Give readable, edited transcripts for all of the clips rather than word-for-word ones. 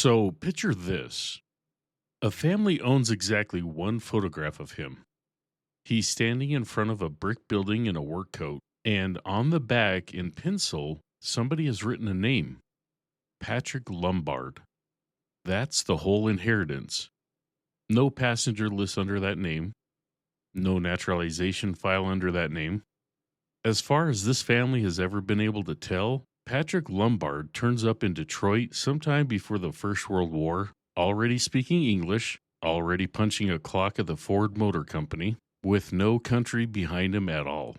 So picture this. A family owns exactly one photograph of him. He's standing in front of a brick building in a work coat, and on the back in pencil, somebody has written a name, Patrick Lombard. That's the whole inheritance. No passenger list under that name, no naturalization file under that name. As far as this family has ever been able to tell, Patrick Lombard turns up in Detroit sometime before the First World War, already speaking English, already punching a clock at the Ford Motor Company, with no country behind him at all.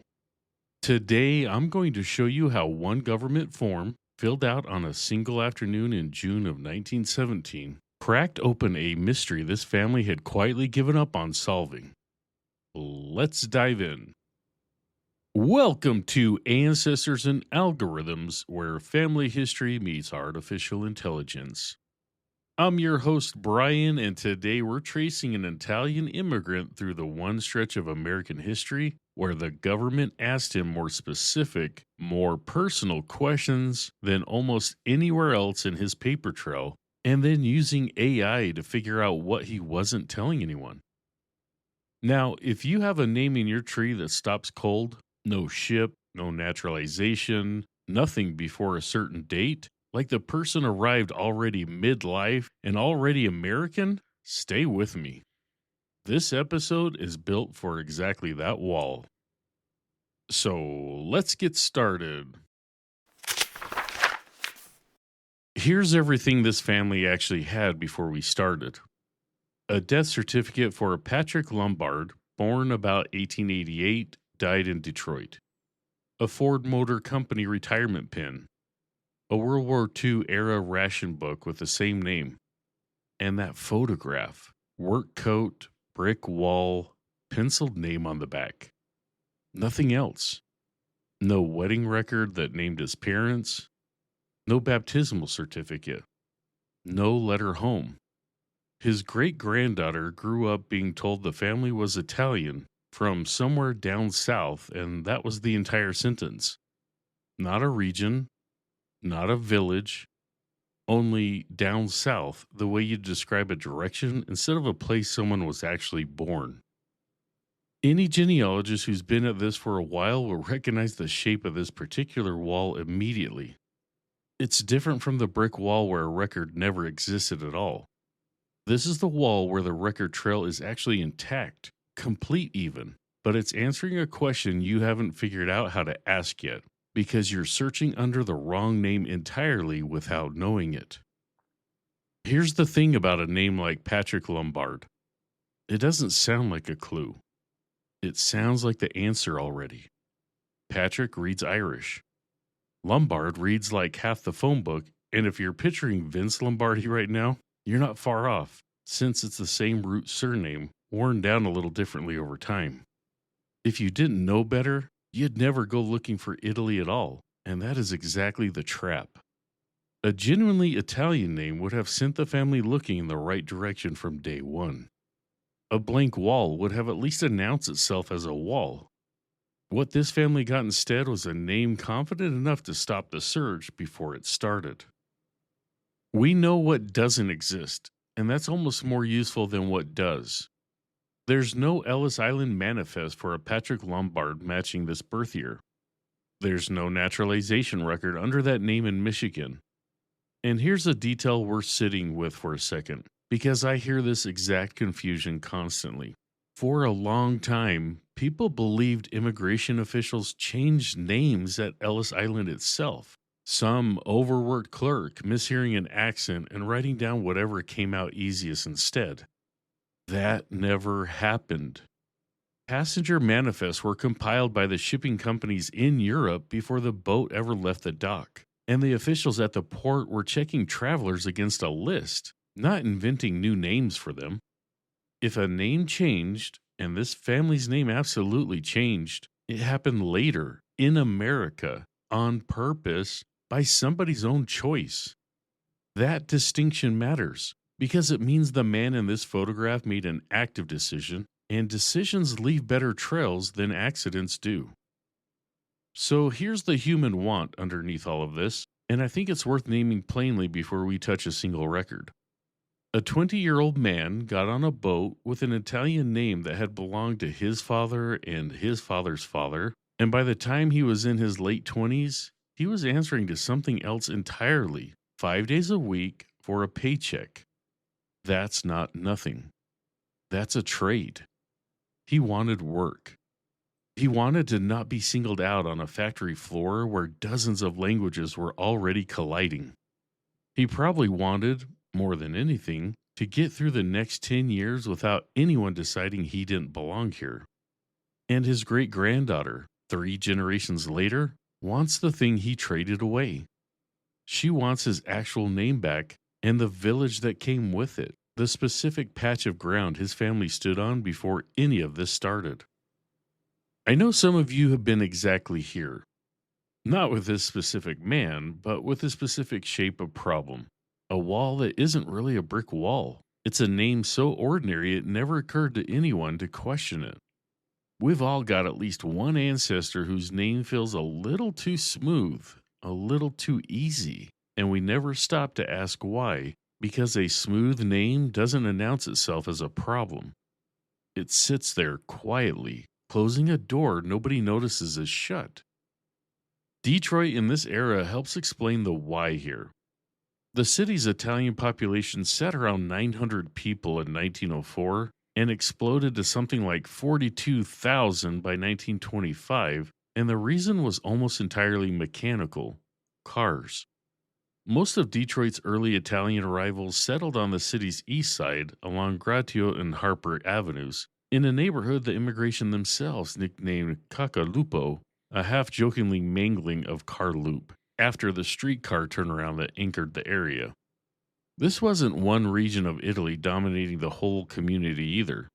Today, I'm going to show you how one government form, filled out on a single afternoon in June of 1917, cracked open a mystery this family had quietly given up on solving. Let's dive in. Welcome to Ancestors and Algorithms, where family history meets artificial intelligence. I'm your host, Brian, and today we're tracing an Italian immigrant through the one stretch of American history where the government asked him more specific, more personal questions than almost anywhere else in his paper trail, and then using AI to figure out what he wasn't telling anyone. Now, if you have a name in your tree that stops cold, no ship, no naturalization, nothing before a certain date, like the person arrived already midlife and already American, stay with me. This episode is built for exactly that wall. So let's get started. Here's everything this family actually had before we started. A death certificate for Patrick Lombard, born about 1888, died in Detroit. A Ford Motor Company retirement pin. A World War II era ration book with the same name. And that photograph. Work coat, brick wall, penciled name on the back. Nothing else. No wedding record that named his parents. No baptismal certificate. No letter home. His great-granddaughter grew up being told the family was Italian from somewhere down south, and that was the entire sentence. Not a region, not a village, only down south, the way you describe a direction instead of a place someone was actually born. Any genealogist who's been at this for a while will recognize the shape of this particular wall immediately. It's different from the brick wall where a record never existed at all. This is the wall where the record trail is actually intact, complete even, but it's answering a question you haven't figured out how to ask yet, because you're searching under the wrong name entirely without knowing it. Here's the thing about a name like Patrick Lombard. It doesn't sound like a clue. It sounds like the answer already. Patrick reads Irish. Lombard reads like half the phone book, and if you're picturing Vince Lombardi right now, you're not far off, since it's the same root surname, worn down a little differently over time. If you didn't know better, you'd never go looking for Italy at all, and that is exactly the trap. A genuinely Italian name would have sent the family looking in the right direction from day one. A blank wall would have at least announced itself as a wall. What this family got instead was a name confident enough to stop the search before it started. We know what doesn't exist, and that's almost more useful than what does. There's no Ellis Island manifest for a Patrick Lombard matching this birth year. There's no naturalization record under that name in Michigan. And here's a detail worth sitting with for a second, because I hear this exact confusion constantly. For a long time, people believed immigration officials changed names at Ellis Island itself. Some overworked clerk mishearing an accent and writing down whatever came out easiest instead. That never happened. Passenger manifests were compiled by the shipping companies in Europe before the boat ever left the dock, and the officials at the port were checking travelers against a list, not inventing new names for them. If a name changed, and this family's name absolutely changed, it happened later, in America, on purpose, by somebody's own choice. That distinction matters because it means the man in this photograph made an active decision, and decisions leave better trails than accidents do. So here's the human want underneath all of this, and I think it's worth naming plainly before we touch a single record. A 20-year-old man got on a boat with an Italian name that had belonged to his father and his father's father, and by the time he was in his late 20s, he was answering to something else entirely, 5 days a week for a paycheck. That's not nothing. That's a trade. He wanted work. He wanted to not be singled out on a factory floor where dozens of languages were already colliding. He probably wanted, more than anything, to get through the next 10 years without anyone deciding he didn't belong here. And his great granddaughter, 3 generations later, wants the thing he traded away. She wants his actual name back and the village that came with it, the specific patch of ground his family stood on before any of this started. I know some of you have been exactly here. Not with this specific man, but with a specific shape of problem. A wall that isn't really a brick wall. It's a name so ordinary it never occurred to anyone to question it. We've all got at least one ancestor whose name feels a little too smooth, a little too easy, and we never stop to ask why, because a smooth name doesn't announce itself as a problem. It sits there quietly, closing a door nobody notices is shut. Detroit in this era helps explain the why here. The city's Italian population sat around 900 people in 1904 and exploded to something like 42,000 by 1925, and the reason was almost entirely mechanical: cars. Most of Detroit's early Italian arrivals settled on the city's east side along Gratio and Harper Avenues, in a neighborhood the immigration themselves nicknamed Cacalupo, a half-jokingly mangling of car loop, after the streetcar turnaround that anchored the area. This wasn't one region of Italy dominating the whole community either.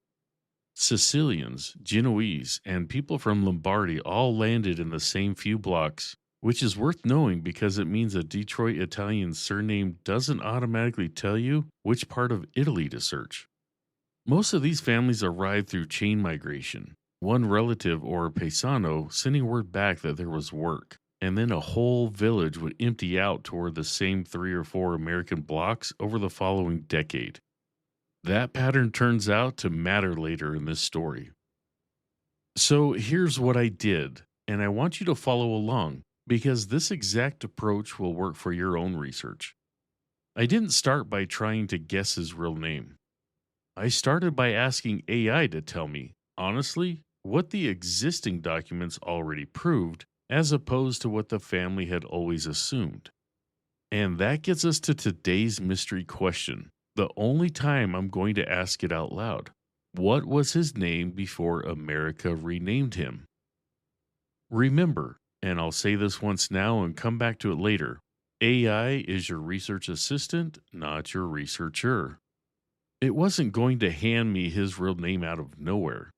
Sicilians, Genoese, and people from Lombardy all landed in the same few blocks, which is worth knowing because it means a Detroit Italian surname doesn't automatically tell you which part of Italy to search. Most of these families arrived through chain migration, one relative or paisano sending word back that there was work, and then a whole village would empty out toward the same 3 or 4 American blocks over the following decade. That pattern turns out to matter later in this story. So here's what I did, and I want you to follow along, because this exact approach will work for your own research. I didn't start by trying to guess his real name. I started by asking AI to tell me, honestly, what the existing documents already proved, as opposed to what the family had always assumed. And that gets us to today's mystery question, the only time I'm going to ask it out loud. What was his name before America renamed him? Remember, and I'll say this once now and come back to it later, AI is your research assistant, not your researcher. It wasn't going to hand me his real name out of nowhere.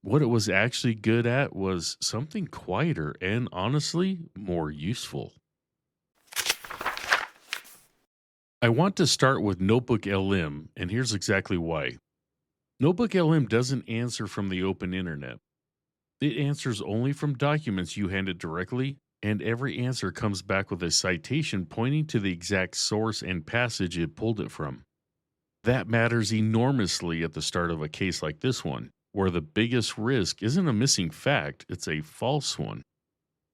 What it was actually good at was something quieter and, honestly, more useful. I want to start with NotebookLM, and here's exactly why. NotebookLM doesn't answer from the open internet. It answers only from documents you hand it directly, and every answer comes back with a citation pointing to the exact source and passage it pulled it from. That matters enormously at the start of a case like this one, where the biggest risk isn't a missing fact, it's a false one.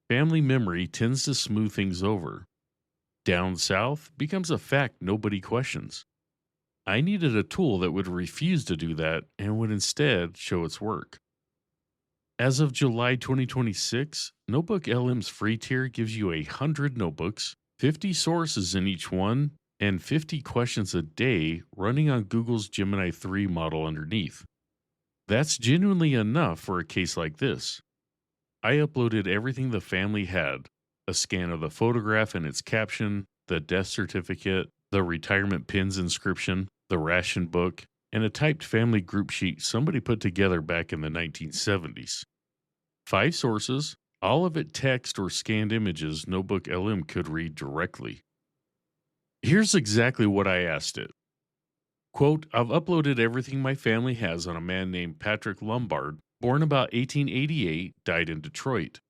Family memory tends to smooth things over. Down south becomes a fact nobody questions. I needed a tool that would refuse to do that and would instead show its work. As of July 2026, NotebookLM's free tier gives you 100 notebooks, 50 sources in each one, and 50 questions a day running on Google's Gemini 3 model underneath. That's genuinely enough for a case like this. I uploaded everything the family had: a scan of the photograph and its caption, the death certificate, the retirement pins inscription, the ration book, and a typed family group sheet somebody put together back in the 1970s. 5 sources, all of it text or scanned images NotebookLM could read directly. Here's exactly what I asked it. Quote, I've uploaded everything my family has on a man named Patrick Lombard, born about 1888, died in Detroit.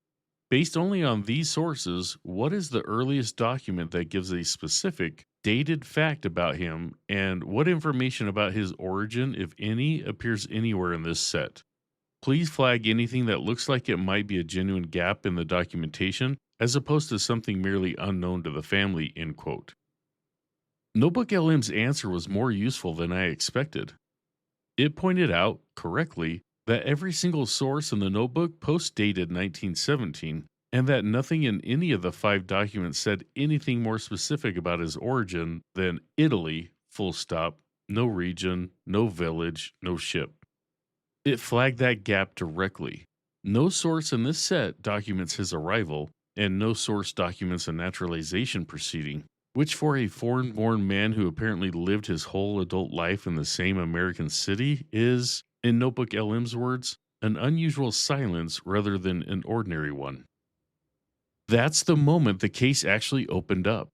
Based only on these sources, what is the earliest document that gives a specific, dated fact about him, and what information about his origin, if any, appears anywhere in this set? Please flag anything that looks like it might be a genuine gap in the documentation, as opposed to something merely unknown to the family, end quote. NotebookLM's answer was more useful than I expected. It pointed out, correctly, that every single source in the notebook post dated 1917, and that nothing in any of the five documents said anything more specific about his origin than Italy, full stop, no region, no village, no ship. It flagged that gap directly. No source in this set documents his arrival, and no source documents a naturalization proceeding, which for a foreign born man who apparently lived his whole adult life in the same American city is, in Notebook LM's words, an unusual silence rather than an ordinary one. That's the moment the case actually opened up.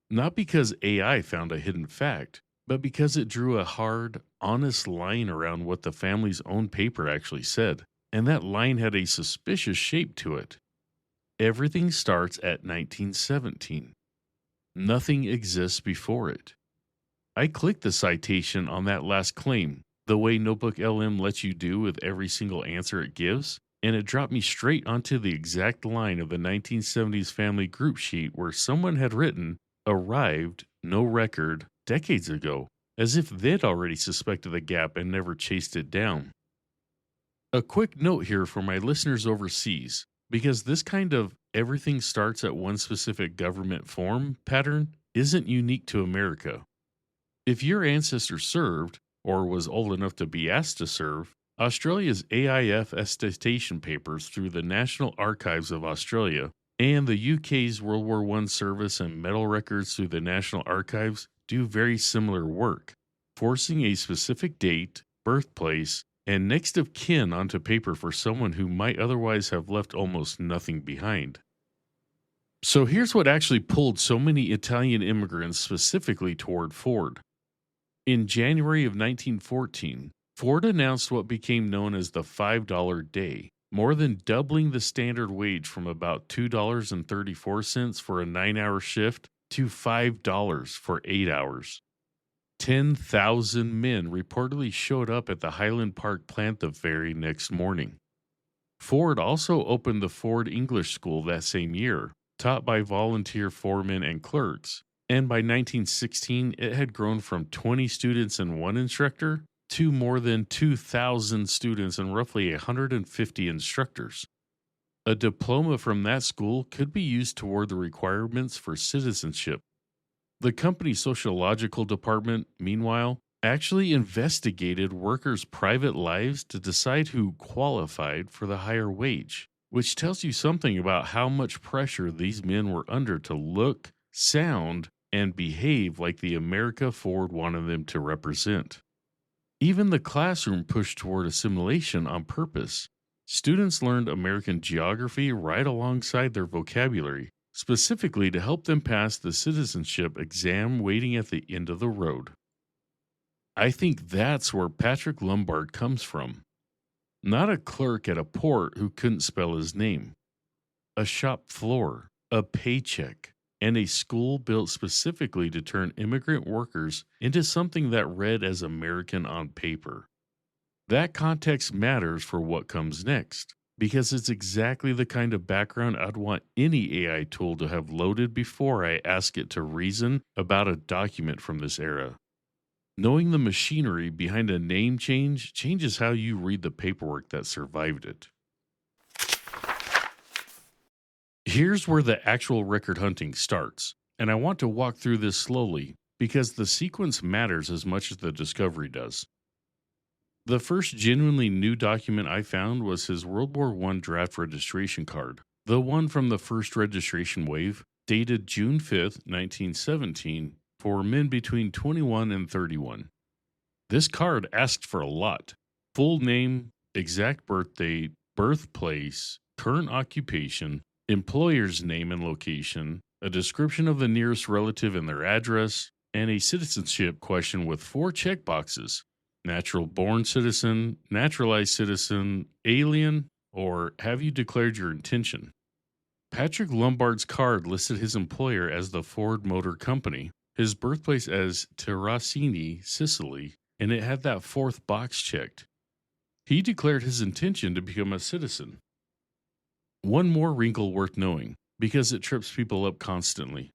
Not because AI found a hidden fact, but because it drew a hard, honest line around what the family's own paper actually said, and that line had a suspicious shape to it. Everything starts at 1917. Nothing exists before it. I clicked the citation on that last claim, the way Notebook LM lets you do with every single answer it gives, and it dropped me straight onto the exact line of the 1970s family group sheet where someone had written, "Arrived, no record, decades ago," as if they'd already suspected the gap and never chased it down. A quick note here for my listeners overseas, because this kind of everything starts at one specific government form pattern isn't unique to America. If your ancestor served, or was old enough to be asked to serve, Australia's AIF attestation papers through the National Archives of Australia and the UK's World War I service and medal records through the National Archives do very similar work, forcing a specific date, birthplace, and next of kin onto paper for someone who might otherwise have left almost nothing behind. So here's what actually pulled so many Italian immigrants specifically toward Ford. In January of 1914, Ford announced what became known as the $5 day, more than doubling the standard wage from about $2.34 for a 9-hour shift to $5 for 8 hours. 10,000 men reportedly showed up at the Highland Park plant the very next morning. Ford also opened the Ford English School that same year, taught by volunteer foremen and clerks, and by 1916 it had grown from 20 students and one instructor to more than 2,000 students and roughly 150 instructors. A diploma from that school could be used toward the requirements for citizenship. The company's sociological department, meanwhile, actually investigated workers' private lives to decide who qualified for the higher wage, which tells you something about how much pressure these men were under to look, sound, and behave like the America Ford wanted them to represent. Even the classroom pushed toward assimilation on purpose. Students learned American geography right alongside their vocabulary, specifically to help them pass the citizenship exam waiting at the end of the road. I think that's where Patrick Lombard comes from. Not a clerk at a port who couldn't spell his name. A shop floor, a paycheck, and a school built specifically to turn immigrant workers into something that read as American on paper. That context matters for what comes next, because it's exactly the kind of background I'd want any AI tool to have loaded before I ask it to reason about a document from this era. Knowing the machinery behind a name change changes how you read the paperwork that survived it. Here's where the actual record hunting starts, and I want to walk through this slowly because the sequence matters as much as the discovery does. The first genuinely new document I found was his World War I draft registration card, the one from the first registration wave, dated June 5th, 1917, for men between 21 and 31. This card asked for a lot: full name, exact birth date, birthplace, current occupation, employer's name and location, a description of the nearest relative and their address, and a citizenship question with 4 checkboxes: natural born citizen, naturalized citizen, alien, or have you declared your intention? Patrick Lombard's card listed his employer as the Ford Motor Company, his birthplace as Terracini, Sicily, and it had that fourth box checked. He declared his intention to become a citizen. One more wrinkle worth knowing, because it trips people up constantly.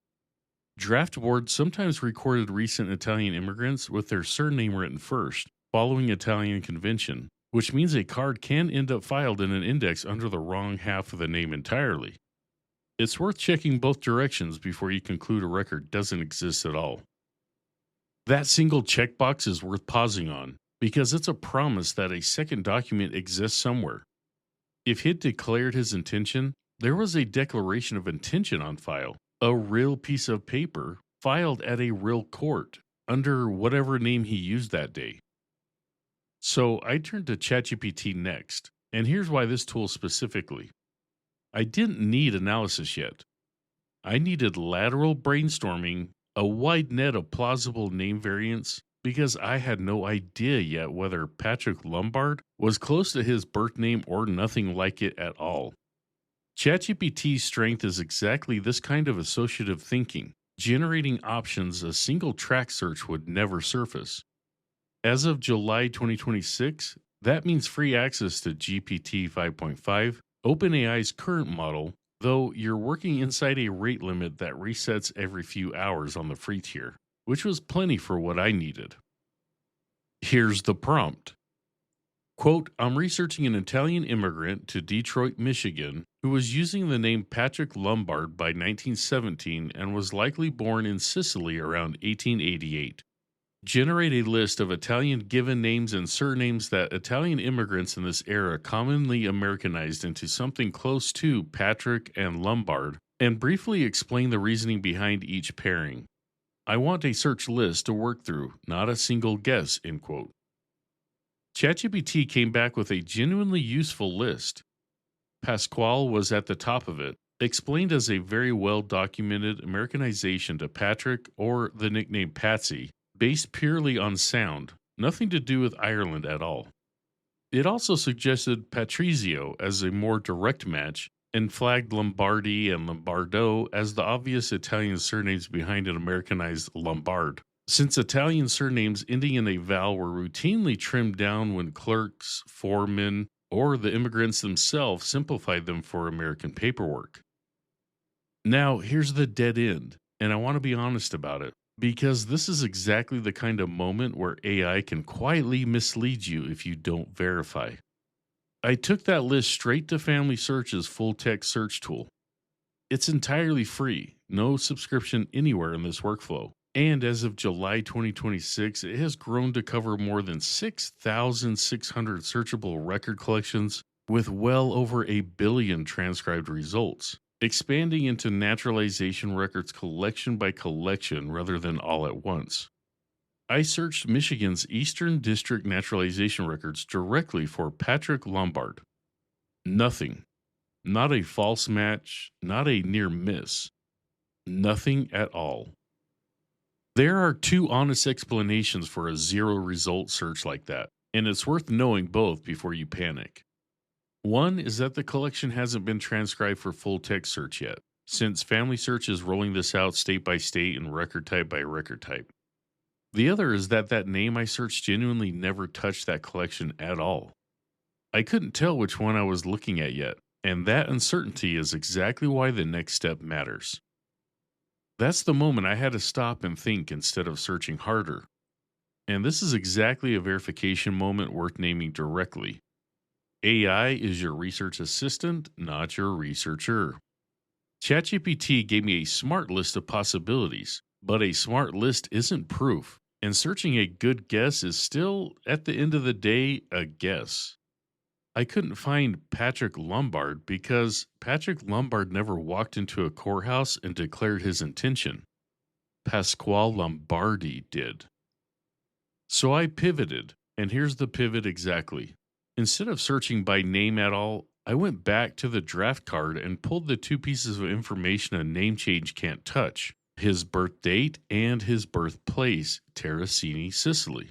Draft boards sometimes recorded recent Italian immigrants with their surname written first, following Italian convention, which means a card can end up filed in an index under the wrong half of the name entirely. It's worth checking both directions before you conclude a record doesn't exist at all. That single checkbox is worth pausing on, because it's a promise that a second document exists somewhere. If he'd declared his intention, there was a declaration of intention on file, a real piece of paper filed at a real court under whatever name he used that day. So I turned to ChatGPT next, and here's why this tool specifically. I didn't need analysis yet. I needed lateral brainstorming, a wide net of plausible name variants, because I had no idea yet whether Patrick Lombard was close to his birth name or nothing like it at all. ChatGPT's strength is exactly this kind of associative thinking, generating options a single track search would never surface. As of July 2026, that means free access to GPT 5.5, OpenAI's current model, though you're working inside a rate limit that resets every few hours on the free tier, which was plenty for what I needed. Here's the prompt. Quote, I'm researching an Italian immigrant to Detroit, Michigan, who was using the name Patrick Lombard by 1917 and was likely born in Sicily around 1888. Generate a list of Italian given names and surnames that Italian immigrants in this era commonly Americanized into something close to Patrick and Lombard, and briefly explain the reasoning behind each pairing. I want a search list to work through, not a single guess, end quote. ChatGPT came back with a genuinely useful list. Pasquale was at the top of it, explained as a very well documented Americanization to Patrick, or the nickname Patsy, based purely on sound, nothing to do with Ireland at all. It also suggested Patrizio as a more direct match and flagged Lombardi and Lombardo as the obvious Italian surnames behind an Americanized Lombard, since Italian surnames ending in a vowel were routinely trimmed down when clerks, foremen, or the immigrants themselves simplified them for American paperwork. Now, here's the dead end, and I want to be honest about it, because this is exactly the kind of moment where AI can quietly mislead you if you don't verify. I took that list straight to FamilySearch's full text search tool. It's entirely free, no subscription anywhere in this workflow. And as of July 2026, it has grown to cover more than 6,600 searchable record collections with well over 1 billion transcribed results, expanding into naturalization records collection by collection rather than all at once. I searched Michigan's Eastern District naturalization records directly for Patrick Lombard. Nothing. Not a false match, not a near miss. Nothing at all. There are two honest explanations for a zero result search like that, and it's worth knowing both before you panic. One is that the collection hasn't been transcribed for full text search yet, since FamilySearch is rolling this out state by state and record type by record type. The other is that name I searched genuinely never touched that collection at all. I couldn't tell which one I was looking at yet, and that uncertainty is exactly why the next step matters. That's the moment I had to stop and think instead of searching harder. And this is exactly a verification moment worth naming directly. AI is your research assistant, not your researcher. ChatGPT gave me a smart list of possibilities, but a smart list isn't proof, and searching a good guess is still, at the end of the day, a guess. I couldn't find Patrick Lombard because Patrick Lombard never walked into a courthouse and declared his intention. Pasquale Lombardi did. So I pivoted, and here's the pivot exactly. Instead of searching by name at all, I went back to the draft card and pulled the two pieces of information a name change can't touch: his birth date and his birthplace, Terracini, Sicily.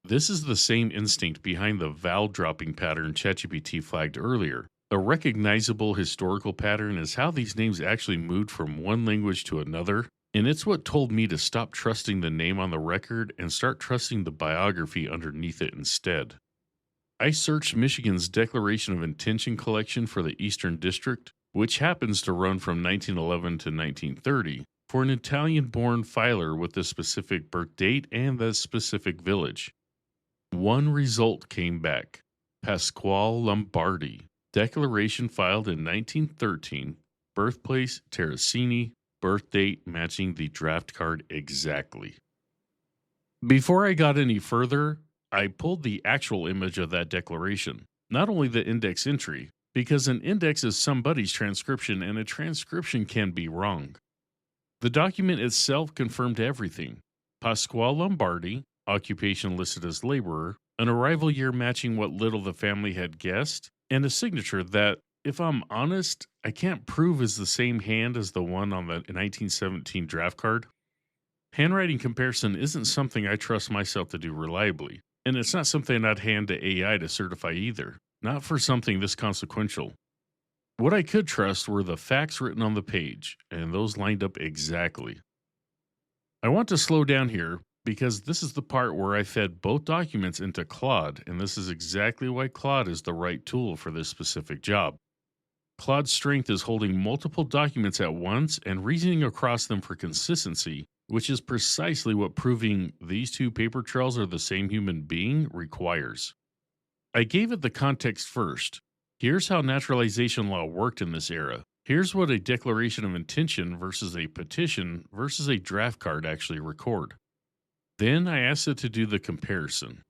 This is the same instinct behind the vowel dropping pattern ChatGPT flagged earlier, A recognizable historical pattern is how these names actually moved from one language to another, and it's what told me to stop trusting the name on the record and start trusting the biography underneath it instead. I searched Michigan's Declaration of Intention collection for the Eastern District, which happens to run from 1911 to 1930, for an Italian born filer with the specific birth date and the specific village. One result came back: Pasquale Lombardi, declaration filed in 1913, birthplace Terracini, birth date matching the draft card exactly. Before I got any further, I pulled the actual image of that declaration, not only the index entry, because an index is somebody's transcription and a transcription can be wrong. The document itself confirmed everything: Pasquale Lombardi, occupation listed as laborer, an arrival year matching what little the family had guessed, and a signature that, if I'm honest, I can't prove is the same hand as the one on the 1917 draft card. Handwriting comparison isn't something I trust myself to do reliably, and it's not something I'd hand to AI to certify either, not for something this consequential. What I could trust were the facts written on the page, and those lined up exactly. I want to slow down here because this is the part where I fed both documents into Claude, and this is exactly why Claude is the right tool for this specific job. Claude's strength is holding multiple documents at once and reasoning across them for consistency, which is precisely what proving these two paper trails are the same human being requires. I gave it the context first. Here's how naturalization law worked in this era. Here's what a declaration of intention versus a petition versus a draft card actually record. Then I asked it to do the comparison.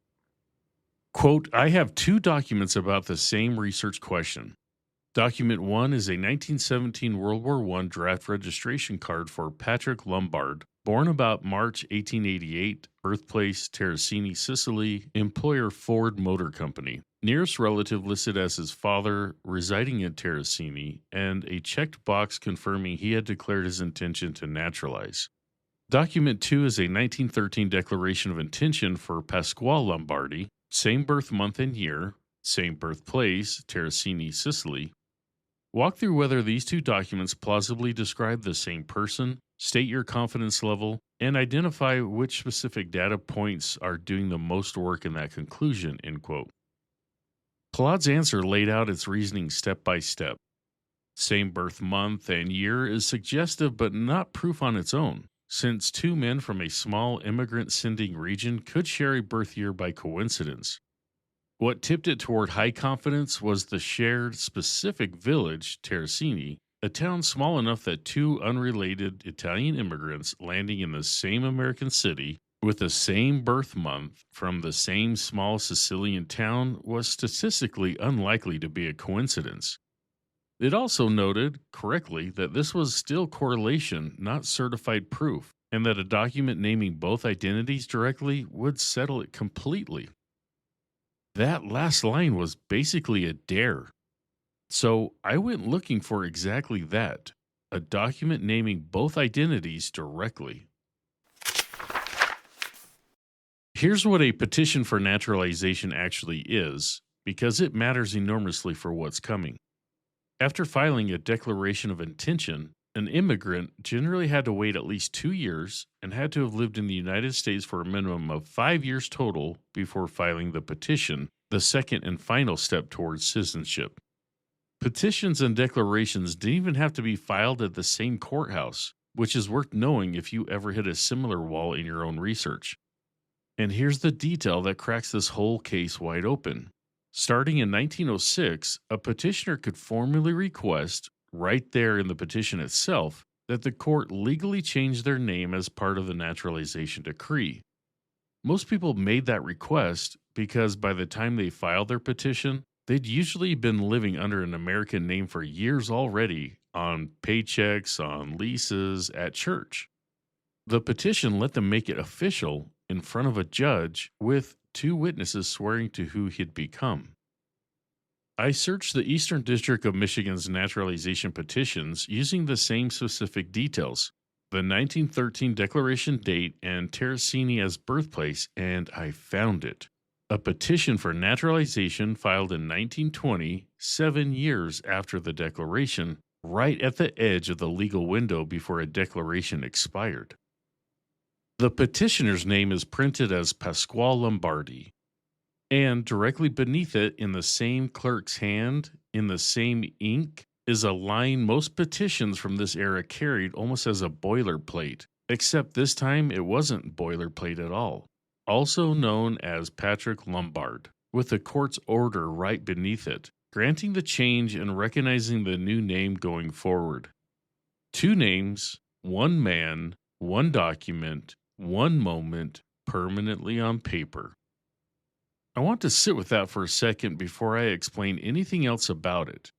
Quote, I have two documents about the same research question. Document 1 is a 1917 World War I draft registration card for Patrick Lombard, born about March 1888, birthplace Terracini, Sicily, employer Ford Motor Company, nearest relative listed as his father, residing in Terracini, and a checked box confirming he had declared his intention to naturalize. Document 2 is a 1913 declaration of intention for Pasquale Lombardi, same birth month and year, same birthplace, Terracini, Sicily. Walk through whether these two documents plausibly describe the same person, state your confidence level, and identify which specific data points are doing the most work in that conclusion, end quote. Claude's answer laid out its reasoning step by step. Same birth month and year is suggestive but not proof on its own, since two men from a small immigrant sending region could share a birth year by coincidence. What tipped it toward high confidence was the shared specific village, Terracini, a town small enough that two unrelated Italian immigrants landing in the same American city with the same birth month from the same small Sicilian town was statistically unlikely to be a coincidence. It also noted, correctly, that this was still correlation, not certified proof, and that a document naming both identities directly would settle it completely. That last line was basically a dare. So I went looking for exactly that: a document naming both identities directly. Here's what a petition for naturalization actually is, because it matters enormously for what's coming. After filing a declaration of intention, an immigrant generally had to wait at least 2 years and had to have lived in the United States for a minimum of 5 years total before filing the petition, the second and final step towards citizenship. Petitions and declarations didn't even have to be filed at the same courthouse, which is worth knowing if you ever hit a similar wall in your own research. And here's the detail that cracks this whole case wide open. Starting in 1906, a petitioner could formally request, right there in the petition itself, that the court legally change their name as part of the naturalization decree. Most people made that request because by the time they filed their petition, they'd usually been living under an American name for years already, on paychecks, on leases, at church. The petition let them make it official in front of a judge with two witnesses swearing to who he'd become. I searched the Eastern District of Michigan's naturalization petitions using the same specific details, the 1913 declaration date and Terracini as birthplace, and I found it. A petition for naturalization filed in 1920, 7 years after the Declaration, right at the edge of the legal window before a declaration expired. The petitioner's name is printed as Pasquale Lombardi, and directly beneath it, in the same clerk's hand, in the same ink, is a line most petitions from this era carried almost as a boilerplate, except this time it wasn't boilerplate at all. Also known as Patrick Lombard, with the court's order right beneath it, granting the change and recognizing the new name going forward. 2 names, 1 man, 1 document, 1 moment, permanently on paper. I want to sit with that for a second before I explain anything else about it.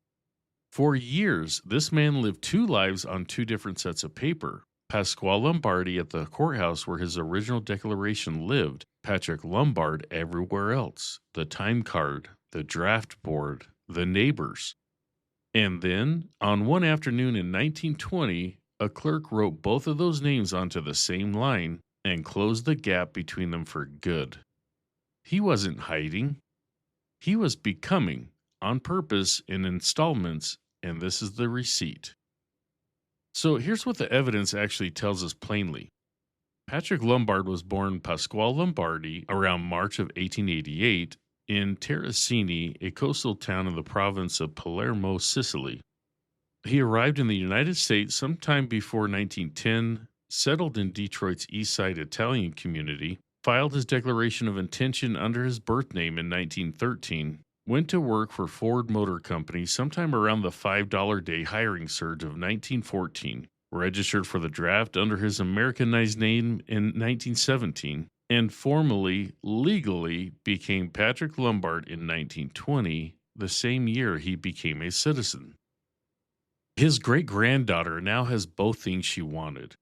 For years, this man lived 2 lives on 2 different sets of paper. Pasquale Lombardi at the courthouse where his original declaration lived, Patrick Lombard everywhere else, the time card, the draft board, the neighbors. And then, on one afternoon in 1920, a clerk wrote both of those names onto the same line and closed the gap between them for good. He wasn't hiding. He was becoming, on purpose, in installments, and this is the receipt. So here's what the evidence actually tells us plainly. Patrick Lombard was born Pasquale Lombardi around March of 1888 in Terracini, a coastal town in the province of Palermo, Sicily. He arrived in the United States sometime before 1910, settled in Detroit's East Side Italian community, filed his declaration of intention under his birth name in 1913, went to work for Ford Motor Company sometime around the $5 day hiring surge of 1914, registered for the draft under his Americanized name in 1917, and formally, legally became Patrick Lombard in 1920, the same year he became a citizen. His great-granddaughter now has both things she wanted.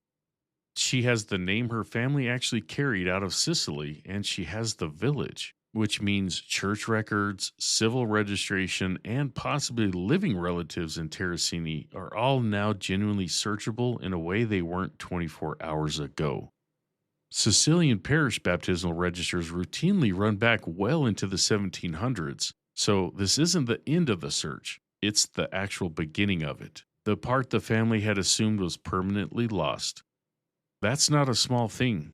She has the name her family actually carried out of Sicily, and she has the village, which means church records, civil registration, and possibly living relatives in Terracini are all now genuinely searchable in a way they weren't 24 hours ago. Sicilian parish baptismal registers routinely run back well into the 1700s, so this isn't the end of the search, it's the actual beginning of it, the part the family had assumed was permanently lost. That's not a small thing.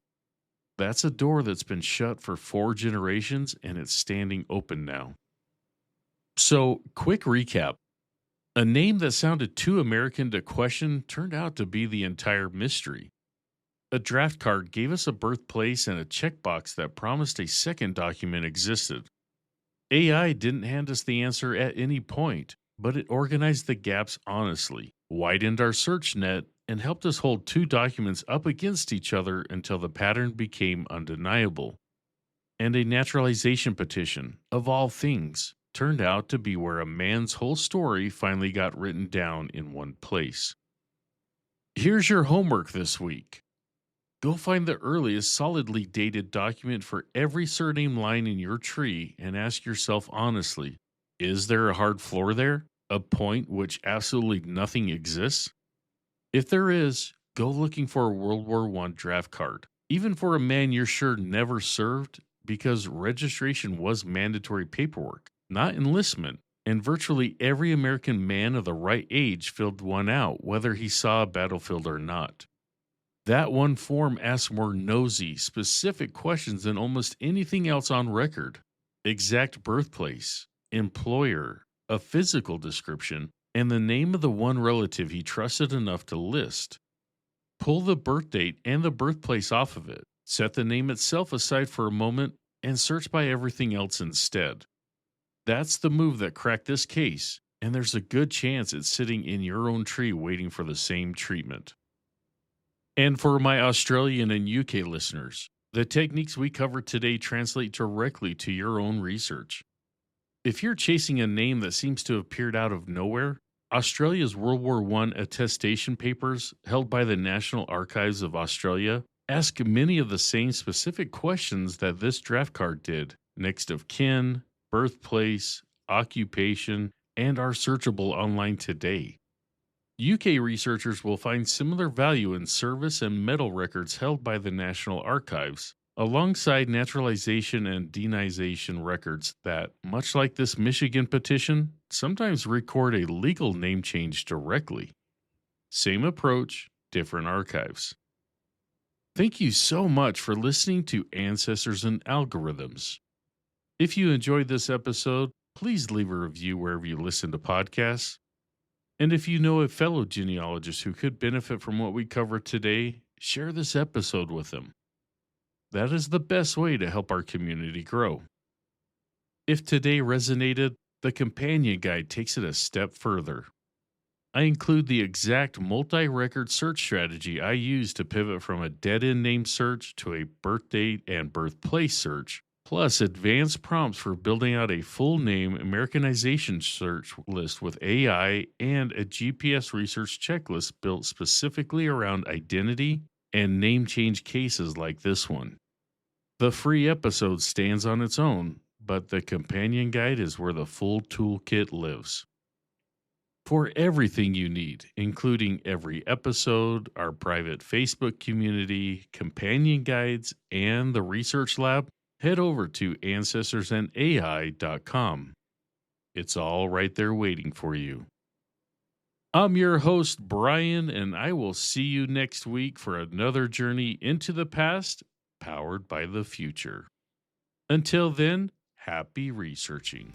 That's a door that's been shut for 4 generations and it's standing open now. So, quick recap. A name that sounded too American to question turned out to be the entire mystery. A draft card gave us a birthplace and a checkbox that promised a second document existed. AI didn't hand us the answer at any point, but it organized the gaps honestly, widened our search net, and helped us hold 2 documents up against each other until the pattern became undeniable. And a naturalization petition, of all things, turned out to be where a man's whole story finally got written down in one place. Here's your homework this week. Go find the earliest solidly dated document for every surname line in your tree and ask yourself honestly, is there a hard floor there? A point which absolutely nothing exists? If there is, go looking for a World War I draft card, even for a man you're sure never served, because registration was mandatory paperwork, not enlistment, and virtually every American man of the right age filled one out, whether he saw a battlefield or not. That one form asks more nosy, specific questions than almost anything else on record. Exact birthplace, employer, a physical description, and the name of the one relative he trusted enough to list. Pull the birth date and the birthplace off of it, set the name itself aside for a moment, and search by everything else instead. That's the move that cracked this case, and there's a good chance it's sitting in your own tree waiting for the same treatment. And for my Australian and UK listeners, the techniques we covered today translate directly to your own research. If you're chasing a name that seems to have appeared out of nowhere, Australia's World War I attestation papers, held by the National Archives of Australia, ask many of the same specific questions that this draft card did: next of kin, birthplace, occupation, and are searchable online today. UK researchers will find similar value in service and medal records held by the National Archives, alongside naturalization and deionization records that, much like this Michigan petition, sometimes record a legal name change directly. Same approach, different archives. Thank you so much for listening to Ancestors and Algorithms. If you enjoyed this episode, please leave a review wherever you listen to podcasts. And if you know a fellow genealogist who could benefit from what we covered today, share this episode with them. That is the best way to help our community grow. If today resonated, the companion guide takes it a step further. I include the exact multi-record search strategy I use to pivot from a dead-end name search to a birth date and birthplace search, plus advanced prompts for building out a full name Americanization search list with AI and a GPS research checklist built specifically around identity and name change cases like this one. The free episode stands on its own, but the companion guide is where the full toolkit lives. For everything you need, including every episode, our private Facebook community, companion guides, and the research lab, head over to ancestorsandai.com. It's all right there waiting for you. I'm your host, Brian, and I will see you next week for another journey into the past, powered by the future. Until then, happy researching.